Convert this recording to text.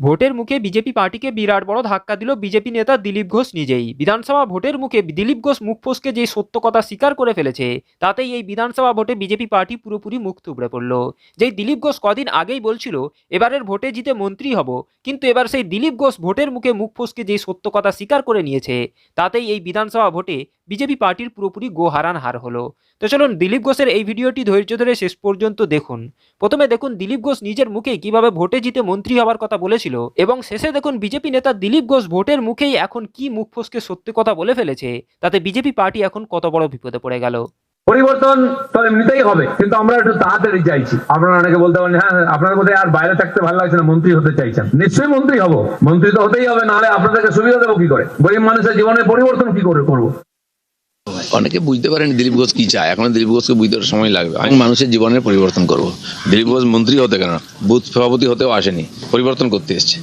ভোটের মুখে বিজেপি পার্টিকে বিরাট বড় ধাক্কা দিল বিজেপি নেতা দিলীপ ঘোষ নিজেই। বিধানসভা ভোটের মুখে দিলীপ ঘোষ মুখ ফসকে যে সত্য কথা স্বীকার করে ফেলেছে, তাতেই এই বিধানসভা ভোটে বিজেপি পার্টি পুরোপুরি মুখ থুবড়ে পড়ল। যেই দিলীপ ঘোষ কদিন আগেই বলছিল এবারের ভোটে জিতে মন্ত্রী হব, কিন্তু এবার সেই দিলীপ ঘোষ ভোটের মুখে মুখ ফসকে যে সত্য কথা স্বীকার করে নিয়েছে, তাতেই এই বিধানসভা ভোটে বিজেপি পার্টির পুরোপুরি গোহারান হার হলো। তো চলুন দিলীপ ঘোষের এই ভিডিওটি ধৈর্য ধরে শেষ পর্যন্ত দেখুন। প্রথমে দেখুন দিলীপ ঘোষ নিজের মুখে কিভাবে ভোটে জিতে মন্ত্রী হওয়ার কথা বলেছিল, এবং শেষে দেখুন বিজেপি নেতা দিলীপ ঘোষ ভোটের মুখেই এখন কি মুখ ফসকে সত্যি কথা বলে ফেলেছে, তাতে বিজেপি পার্টি এখন কত বড় বিপদে পড়ে গেল। পরিবর্তন তো এমনিতেই হবে, কিন্তু আমরা একটু তাড়াতাড়ি চাইছি। আপনারা অনেকে বলতে পারেন, হ্যাঁ আপনার বোধহয় আর বাইরে থাকতে ভালো লাগছে না, মন্ত্রী হতে চাইছেন। নিশ্চয়ই মন্ত্রী হব, মন্ত্রী তো হতেই হবে, নাহলে আপনাদেরকে সুবিধা দেবো কি করে? গরিব মানুষের জীবনের পরিবর্তন কি করে করবো? অনেকে বুঝতে পারেন দিলীপ ঘোষ কি চায়, এখন দিলীপ ঘোষকে বুঝতে সময় লাগবে। আমি মানুষের জীবনের পরিবর্তন করব। দিলীপ ঘোষ মন্ত্রী হতে কেন, বুথ সভাপতি হতেও আসেনি, পরিবর্তন করতে এসছে।